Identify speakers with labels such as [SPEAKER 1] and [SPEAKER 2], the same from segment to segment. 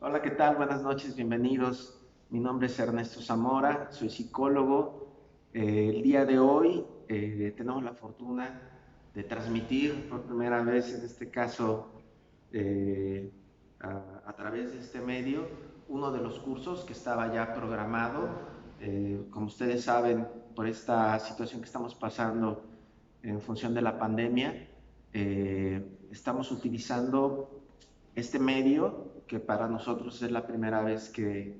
[SPEAKER 1] Hola, ¿qué tal? Buenas noches, bienvenidos. Mi nombre es Ernesto Zamora, soy psicólogo. El día de hoy tenemos la fortuna de transmitir por primera vez, en este caso, eh, a través de este medio, uno de los cursos que estaba ya programado. Como ustedes saben, por esta situación que estamos pasando en función de la pandemia, estamos utilizando este medio que para nosotros es la primera vez que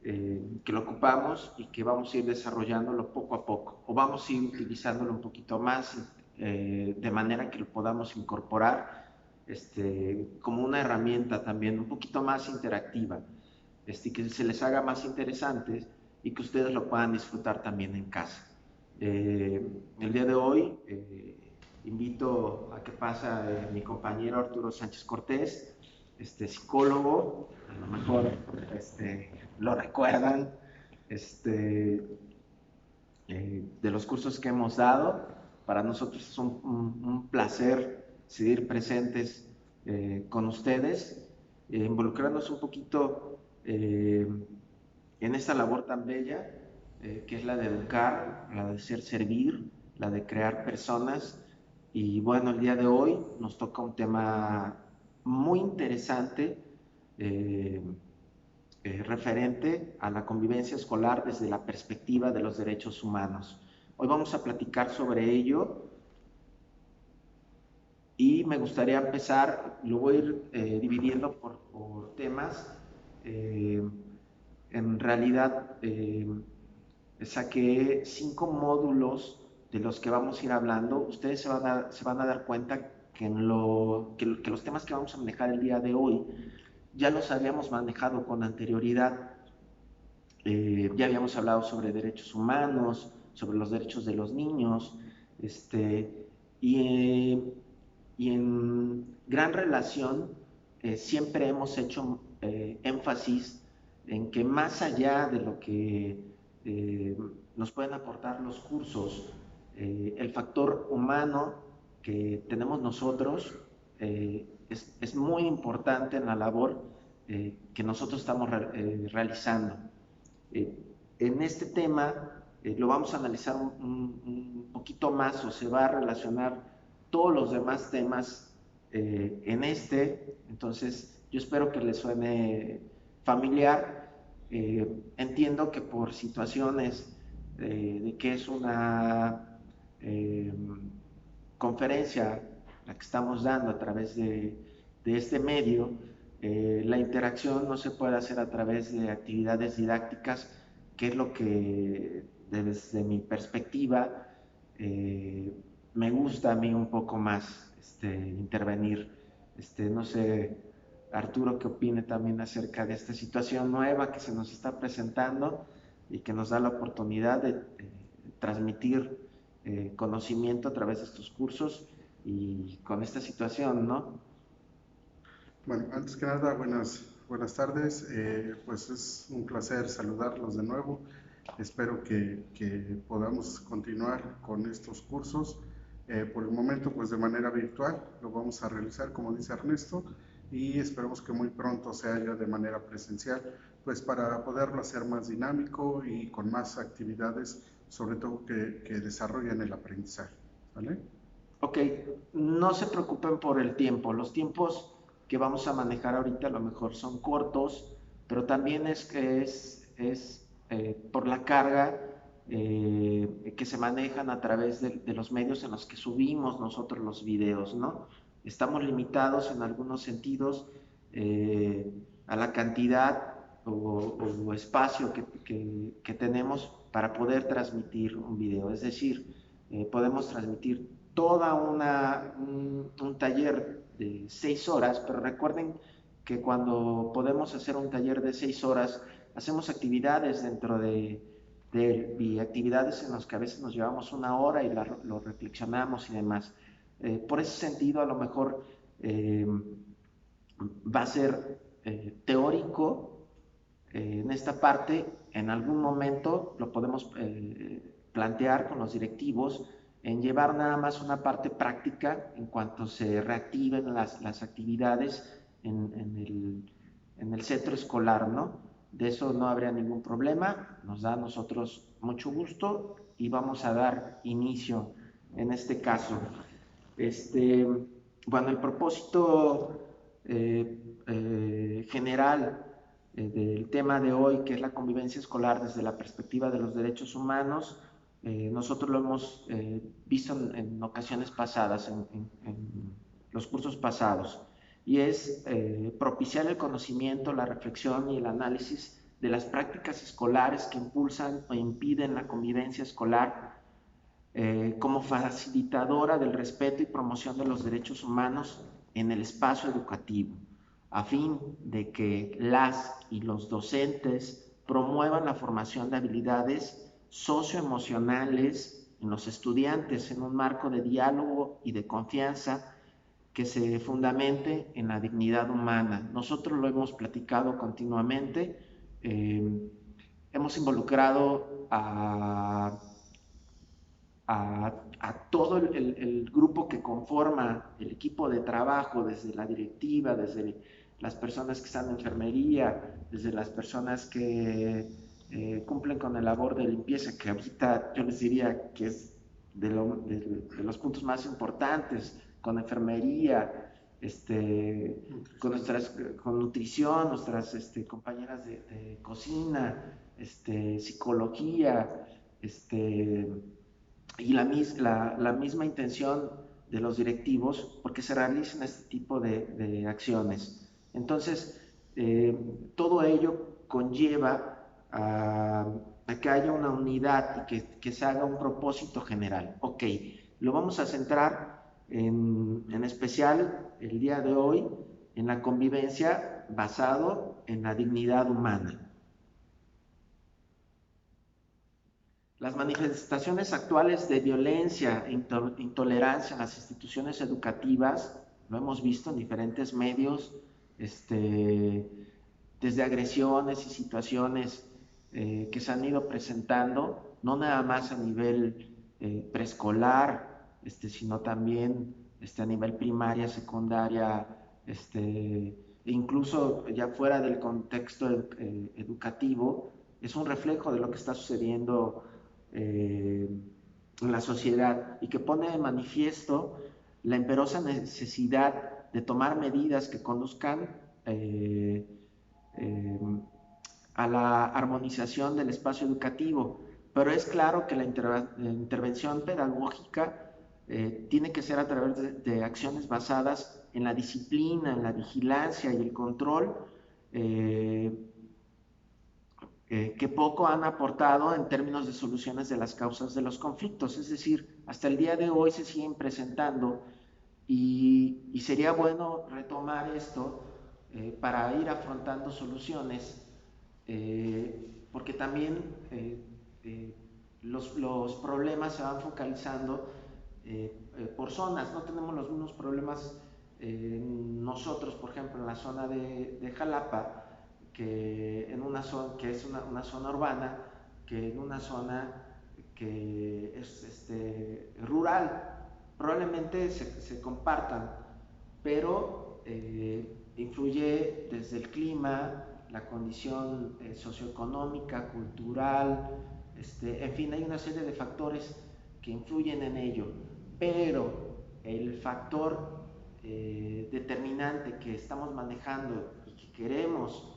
[SPEAKER 1] lo ocupamos y que vamos a ir desarrollándolo poco a poco, o vamos a ir utilizándolo un poquito más, de manera que lo podamos incorporar como una herramienta también un poquito más interactiva, que se les haga más interesantes y que ustedes lo puedan disfrutar también en casa. El día de hoy invito a que pase mi compañero Arturo Sánchez Cortés, psicólogo, a lo mejor lo recuerdan, este, de los cursos que hemos dado. Para nosotros es un placer seguir presentes con ustedes, involucrarnos un poquito en esta labor tan bella, que es la de educar, la de ser servir, la de crear personas. Y bueno, el día de hoy nos toca un tema muy interesante, eh, referente a la convivencia escolar desde la perspectiva de los derechos humanos. Hoy vamos a platicar sobre ello y me gustaría empezar, lo voy a ir dividiendo por temas. Eh, en realidad saqué 5 módulos de los que vamos a ir hablando. Ustedes se van a dar cuenta que los temas que vamos a manejar el día de hoy ya los habíamos manejado con anterioridad. Ya habíamos hablado sobre derechos humanos, sobre los derechos de los niños, este, y, y en gran relación siempre hemos hecho énfasis en que más allá de lo que eh, nos pueden aportar los cursos, el factor humano que tenemos nosotros es muy importante en la labor que nosotros estamos realizando. Eh, en este tema lo vamos a analizar un poquito más, o se va a relacionar todos los demás temas en entonces yo espero que les suene familiar. Entiendo que por situaciones de que es una eh, conferencia la que estamos dando a través de este medio, la interacción no se puede hacer a través de actividades didácticas, que es lo que desde mi perspectiva me gusta a mí un poco más intervenir. No sé, Arturo, qué opine también acerca de esta situación nueva que se nos está presentando y que nos da la oportunidad de transmitir conocimiento a través de estos cursos y con esta situación, ¿no?
[SPEAKER 2] Bueno, antes que nada, buenas tardes. Pues es un placer saludarlos de nuevo. Espero que podamos continuar con estos cursos. Por el momento, pues de manera virtual, lo vamos a realizar, como dice Ernesto, y esperamos que muy pronto se haya de manera presencial, pues para poderlo hacer más dinámico y con más actividades, sobre todo que desarrollen el aprendizaje. ¿Vale?
[SPEAKER 1] Ok, no se preocupen por el tiempo. Los tiempos que vamos a manejar ahorita a lo mejor son cortos, pero también es que es por la carga que se manejan a través de los medios en los que subimos nosotros los videos, ¿no? Estamos limitados en algunos sentidos eh, a la cantidad o espacio que tenemos para poder transmitir un video. Es decir, podemos transmitir un taller de 6 horas, pero recuerden que cuando podemos hacer un taller de 6 horas, hacemos actividades dentro de él y actividades en las que a veces nos llevamos una hora y lo reflexionamos y demás. Por ese sentido, a lo mejor va a ser teórico en esta parte. En algún momento lo podemos plantear con los directivos en llevar nada más una parte práctica en cuanto se reactiven las actividades en en el centro escolar, ¿no? De eso no habría ningún problema, nos da a nosotros mucho gusto y vamos a dar inicio en este caso. Este, bueno, el propósito general del tema de hoy, que es la convivencia escolar desde la perspectiva de los derechos humanos, nosotros lo hemos visto en ocasiones pasadas, en los cursos pasados, y es propiciar el conocimiento, la reflexión y el análisis de las prácticas escolares que impulsan o impiden la convivencia escolar como facilitadora del respeto y promoción de los derechos humanos en el espacio educativo, a fin de que las y los docentes promuevan la formación de habilidades socioemocionales en los estudiantes en un marco de diálogo y de confianza que se fundamente en la dignidad humana. Nosotros lo hemos platicado continuamente, hemos involucrado a todo el grupo que conforma el equipo de trabajo, desde la directiva, desde las personas que están en enfermería, desde las personas que cumplen con el labor de limpieza, que ahorita yo les diría que es de los puntos más importantes, con enfermería, con nutrición, nuestras compañeras de cocina, psicología, y la misma intención de los directivos porque se realicen este tipo de acciones. Entonces, todo ello conlleva a que haya una unidad y que se haga un propósito general. Ok, lo vamos a centrar en especial el día de hoy en la convivencia basado en la dignidad humana. Las manifestaciones actuales de violencia e intolerancia en las instituciones educativas, lo hemos visto en diferentes medios, desde agresiones y situaciones que se han ido presentando, no nada más a nivel preescolar, sino también a nivel primaria, secundaria, e incluso ya fuera del contexto educativo, es un reflejo de lo que está sucediendo en la sociedad y que pone de manifiesto la imperiosa necesidad de tomar medidas que conduzcan eh, a la armonización del espacio educativo. Pero es claro que la intervención pedagógica tiene que ser a través de acciones basadas en la disciplina, en la vigilancia y el control, que poco han aportado en términos de soluciones de las causas de los conflictos. Es decir, hasta el día de hoy se siguen presentando y sería bueno retomar esto para ir afrontando soluciones, porque también los problemas se van focalizando por zonas. No tenemos los mismos problemas nosotros, por ejemplo, en la zona de Jalapa, que en una zona que es una zona urbana, que en una zona que es rural. Probablemente se compartan, pero influye desde el clima, la condición socioeconómica, cultural, en fin, hay una serie de factores que influyen en ello, pero el factor determinante que estamos manejando y que queremos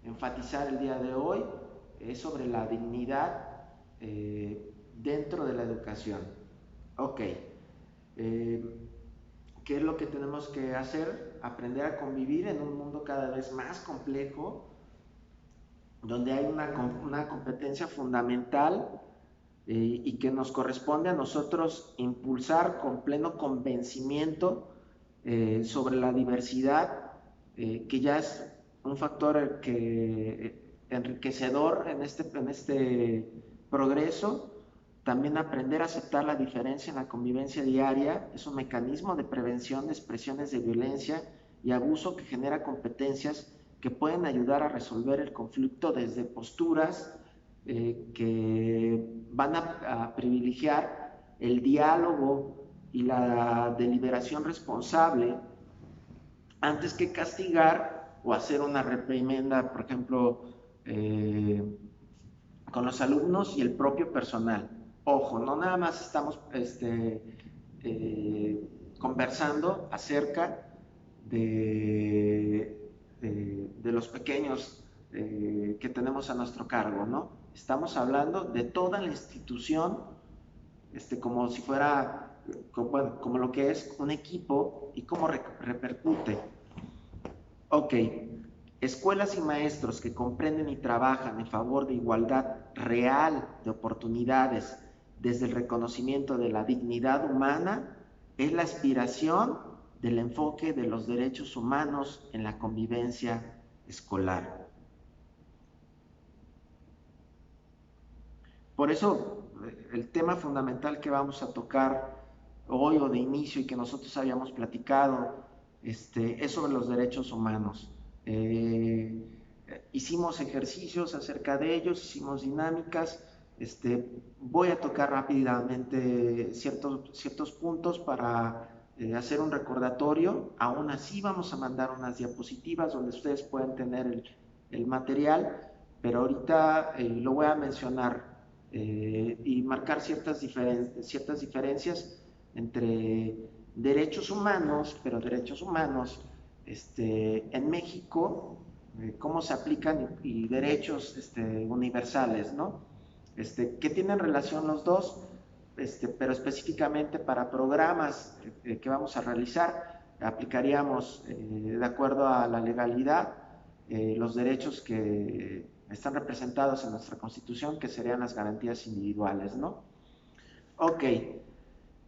[SPEAKER 1] enfatizar el día de hoy es sobre la dignidad dentro de la educación. Ok, ¿qué es lo que tenemos que hacer? Aprender a convivir en un mundo cada vez más complejo, donde hay una competencia fundamental y que nos corresponde a nosotros impulsar con pleno convencimiento sobre la diversidad, que ya es un factor enriquecedor en este progreso. También aprender a aceptar la diferencia en la convivencia diaria es un mecanismo de prevención de expresiones de violencia y abuso que genera competencias que pueden ayudar a resolver el conflicto desde posturas que van a privilegiar el diálogo y la deliberación responsable antes que castigar o hacer una reprimenda, por ejemplo, con los alumnos y el propio personal. Ojo, no nada más estamos conversando acerca de los pequeños que tenemos a nuestro cargo, ¿no? Estamos hablando de toda la institución, como si fuera, como lo que es un equipo y cómo repercute. Ok, escuelas y maestros que comprenden y trabajan en favor de igualdad real de oportunidades desde el reconocimiento de la dignidad humana es la aspiración del enfoque de los derechos humanos en la convivencia escolar. Por eso, el tema fundamental que vamos a tocar hoy o de inicio y que nosotros habíamos platicado es sobre los derechos humanos. Hicimos ejercicios acerca de ellos, hicimos dinámicas. Voy a tocar rápidamente ciertos puntos para hacer un recordatorio. Aún así vamos a mandar unas diapositivas donde ustedes pueden tener el material, pero ahorita lo voy a mencionar y marcar ciertas diferencias entre derechos humanos, pero derechos humanos en México, cómo se aplican y derechos universales, ¿no? Que tienen relación los dos, pero específicamente para programas que vamos a realizar, aplicaríamos de acuerdo a la legalidad los derechos que están representados en nuestra Constitución, que serían las garantías individuales, ¿no? Ok,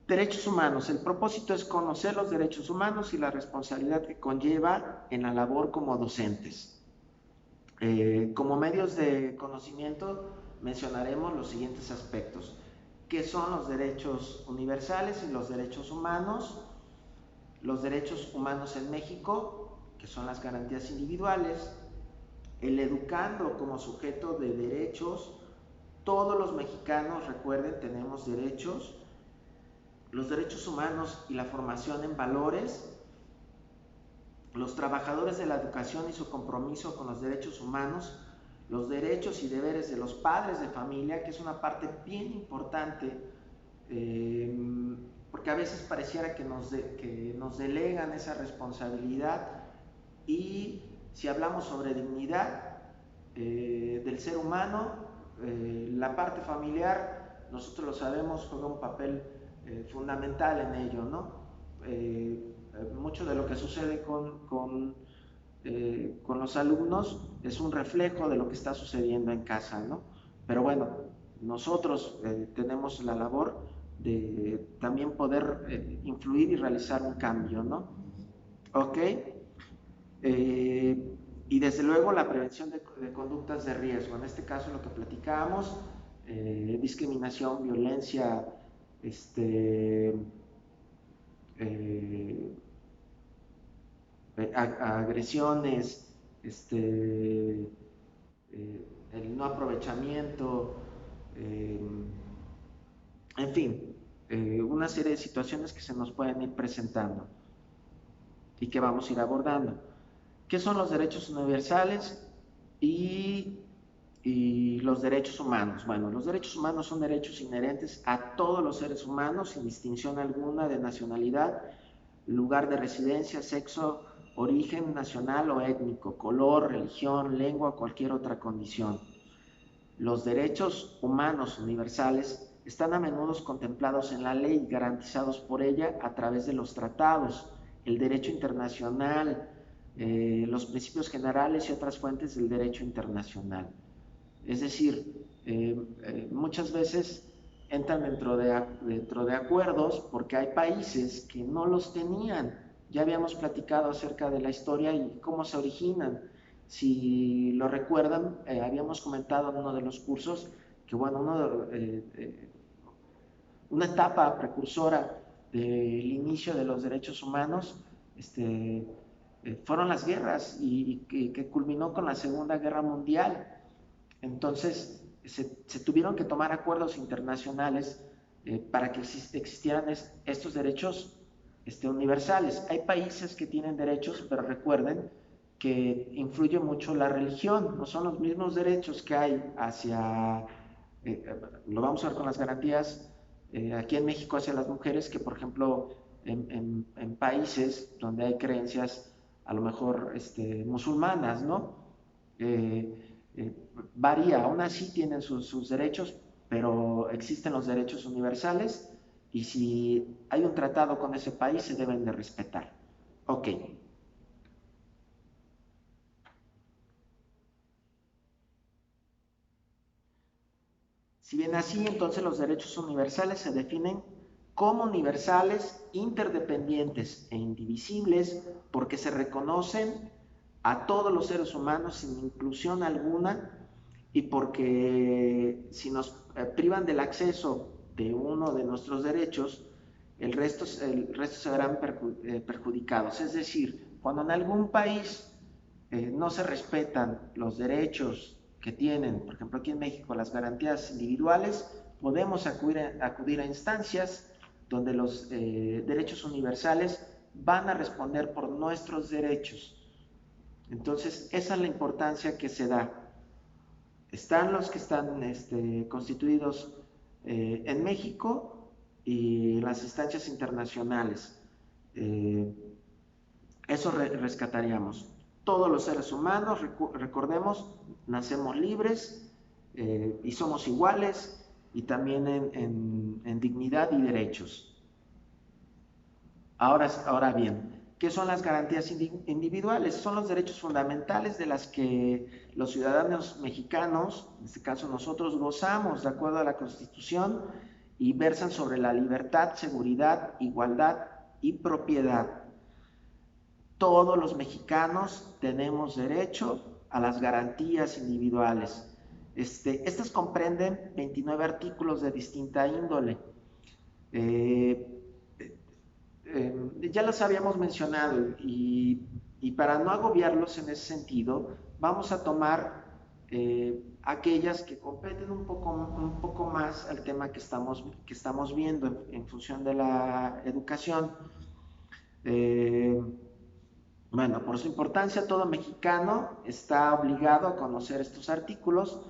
[SPEAKER 1] derechos humanos. El propósito es conocer los derechos humanos y la responsabilidad que conlleva en la labor como docentes. Como medios de conocimiento mencionaremos los siguientes aspectos. ¿Qué son los derechos universales y los derechos humanos? Los derechos humanos en México, que son las garantías individuales. El educando como sujeto de derechos. Todos los mexicanos, recuerden, tenemos derechos. Los derechos humanos y la formación en valores. Los trabajadores de la educación y su compromiso con los derechos humanos. Los derechos y deberes de los padres de familia, que es una parte bien importante, porque a veces pareciera que nos delegan esa responsabilidad. Y si hablamos sobre dignidad del ser humano, la parte familiar, nosotros lo sabemos, juega un papel fundamental en ello, ¿no? Mucho de lo que sucede con los alumnos es un reflejo de lo que está sucediendo en casa, ¿no? Pero bueno, nosotros tenemos la labor de también poder influir y realizar un cambio, ¿no? ¿Ok? Y desde luego la prevención de conductas de riesgo, en este caso lo que platicábamos, discriminación, violencia, agresiones, el no aprovechamiento, en fin, una serie de situaciones que se nos pueden ir presentando y que vamos a ir abordando. ¿Qué son los derechos universales y los derechos humanos? Bueno, los derechos humanos son derechos inherentes a todos los seres humanos sin distinción alguna de nacionalidad, lugar de residencia, sexo, origen nacional o étnico, color, religión, lengua o cualquier otra condición. Los derechos humanos universales están a menudo contemplados en la ley y garantizados por ella a través de los tratados, el derecho internacional, los principios generales y otras fuentes del derecho internacional. Es decir, muchas veces entran dentro de acuerdos porque hay países que no los tenían. Ya habíamos platicado acerca de la historia y cómo se originan. Si lo recuerdan, habíamos comentado en uno de los cursos que, bueno, una etapa precursora del inicio de los derechos humanos fueron las guerras y que culminó con la Segunda Guerra Mundial. Entonces se tuvieron que tomar acuerdos internacionales para que existieran estos derechos universales. Hay países que tienen derechos, pero recuerden que influye mucho la religión, no son los mismos derechos que hay hacia, lo vamos a ver con las garantías aquí en México hacia las mujeres, que por ejemplo en países donde hay creencias a lo mejor musulmanas, ¿no? Varía, aún así tienen sus derechos, pero existen los derechos universales y si hay un tratado con ese país se deben de respetar. Ok. Si bien así, entonces los derechos universales se definen como universales, interdependientes e indivisibles porque se reconocen a todos los seres humanos sin inclusión alguna y porque si nos privan del acceso de uno de nuestros derechos, el resto se verán perjudicados. Es decir, cuando en algún país no se respetan los derechos que tienen, por ejemplo aquí en México, las garantías individuales, podemos acudir a instancias donde los derechos universales van a responder por nuestros derechos. Entonces, esa es la importancia que se da. Están los que están constituidos en México y las instancias internacionales. Eso rescataríamos. Todos los seres humanos, recordemos, nacemos libres y somos iguales y también en dignidad y derechos. Ahora bien, ¿qué son las garantías individuales? Son los derechos fundamentales de las que los ciudadanos mexicanos, en este caso nosotros, gozamos de acuerdo a la Constitución y versan sobre la libertad, seguridad, igualdad y propiedad. Todos los mexicanos tenemos derecho a las garantías individuales. Estas comprenden 29 artículos de distinta índole. Ya los habíamos mencionado y para no agobiarlos en ese sentido, vamos a tomar aquellas que competen un poco más al tema que estamos viendo en función de la educación. Bueno, por su importancia, todo mexicano está obligado a conocer estos artículos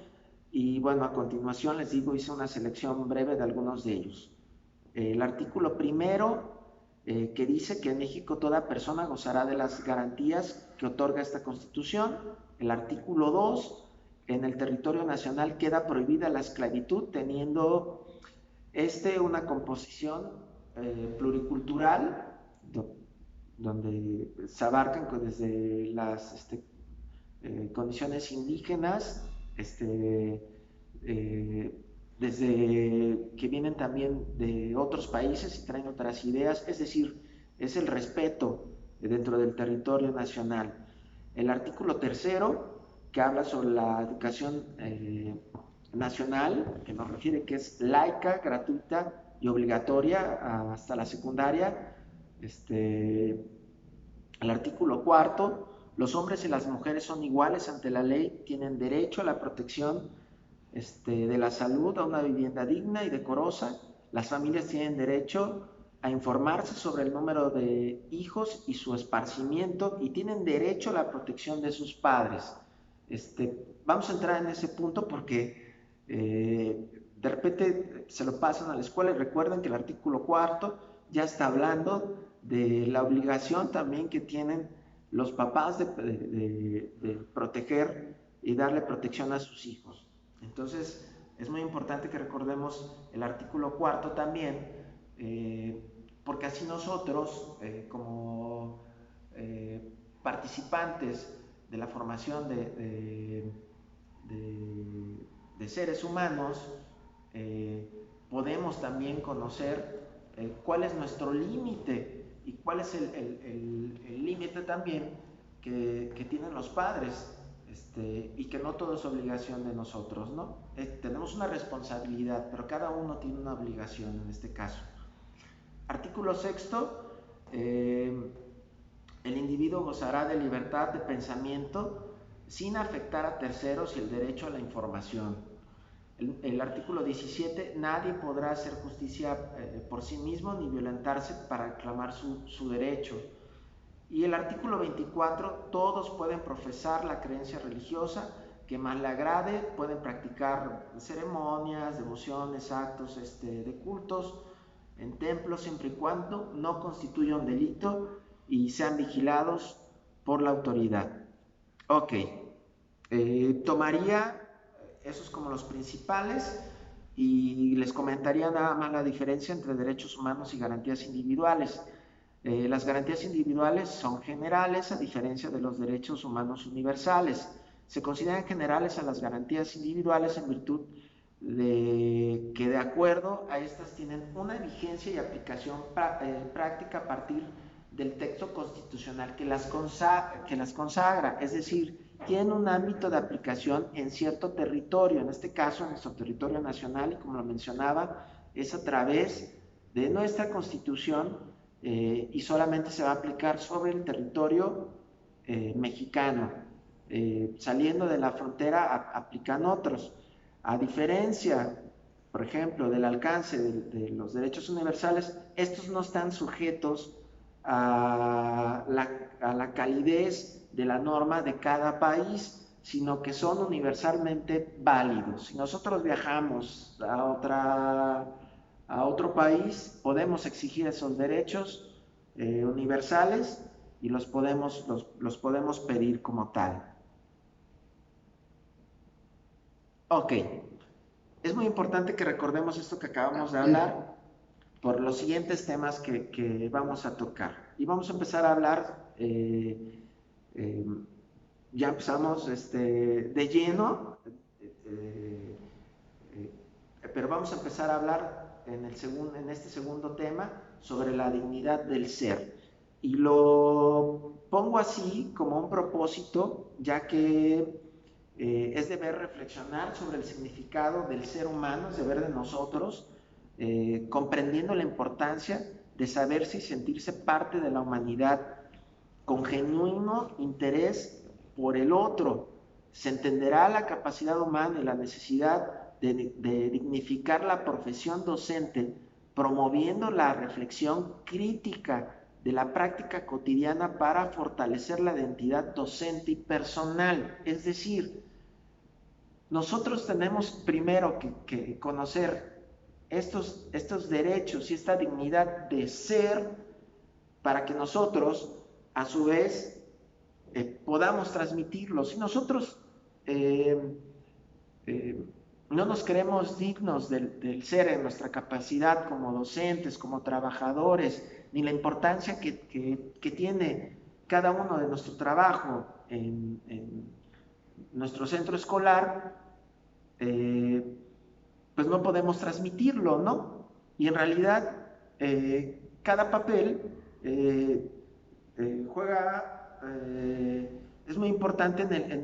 [SPEAKER 1] y bueno, a continuación les digo, hice una selección breve de algunos de ellos. El artículo primero, que dice que en México toda persona gozará de las garantías que otorga esta Constitución. El artículo 2, en el territorio nacional queda prohibida la esclavitud, teniendo una composición pluricultural, donde se abarcan desde las condiciones indígenas, desde que vienen también de otros países y traen otras ideas, es decir, es el respeto dentro del territorio nacional. El artículo tercero, que habla sobre la educación nacional, que nos refiere que es laica, gratuita y obligatoria hasta la secundaria. El artículo cuarto, los hombres y las mujeres son iguales ante la ley, tienen derecho a la protección de la salud, a una vivienda digna y decorosa. Las familias tienen derecho a informarse sobre el número de hijos y su esparcimiento y tienen derecho a la protección de sus padres. Vamos a entrar en ese punto porque de repente se lo pasan a la escuela y recuerden que el artículo cuarto ya está hablando de la obligación también que tienen los papás de proteger y darle protección a sus hijos. Entonces, es muy importante que recordemos el artículo cuarto también, porque así nosotros, como participantes de la formación de seres humanos, podemos también conocer cuál es nuestro límite y cuál es el límite también que tienen los padres, y que no todo es obligación de nosotros, ¿no? Tenemos una responsabilidad, pero cada uno tiene una obligación en este caso. Artículo sexto, el individuo gozará de libertad de pensamiento sin afectar a terceros y el derecho a la información. El artículo 17, nadie podrá hacer justicia por sí mismo ni violentarse para reclamar su derecho. Y el artículo 24, todos pueden profesar la creencia religiosa que más le agrade, pueden practicar ceremonias, devociones, actos de cultos en templos, siempre y cuando no constituya un delito y sean vigilados por la autoridad. Ok, tomaría esos como los principales y les comentaría nada más la diferencia entre derechos humanos y garantías individuales. Las garantías individuales son generales a diferencia de los derechos humanos universales. Se consideran generales a las garantías individuales en virtud de que de acuerdo a estas tienen una vigencia y aplicación práctica a partir del texto constitucional que las consagra, es decir, tienen un ámbito de aplicación en cierto territorio, en este caso en nuestro territorio nacional, y como lo mencionaba, es a través de nuestra Constitución, y solamente se va a aplicar sobre el territorio mexicano. Saliendo de la frontera aplican otros. A diferencia, por ejemplo, del alcance de los derechos universales, estos no están sujetos a la calidez de la norma de cada país, sino que son universalmente válidos. Si nosotros viajamos a otro país, podemos exigir esos derechos universales y los podemos pedir como tal. Ok, es muy importante que recordemos esto que acabamos de hablar por los siguientes temas que vamos a tocar. Y vamos a empezar a hablar, ya empezamos de lleno, pero vamos a empezar a hablar en este segundo tema sobre la dignidad del ser. Y lo pongo así como un propósito, ya que es deber reflexionar sobre el significado del ser humano, es deber de nosotros, comprendiendo la importancia de saberse y sentirse parte de la humanidad con genuino interés por el otro. Se entenderá la capacidad humana y la necesidad de dignificar la profesión docente, promoviendo la reflexión crítica de la práctica cotidiana para fortalecer la identidad docente y personal. Es decir, nosotros tenemos primero que conocer estos derechos y esta dignidad de ser para que nosotros, a su vez, podamos transmitirlos. Si nosotros no nos creemos dignos del ser en nuestra capacidad como docentes, como trabajadores, ni la importancia que tiene cada uno de nuestro trabajo en nuestro centro escolar, pues no podemos transmitirlo, ¿no? Y en realidad cada papel juega, es muy importante en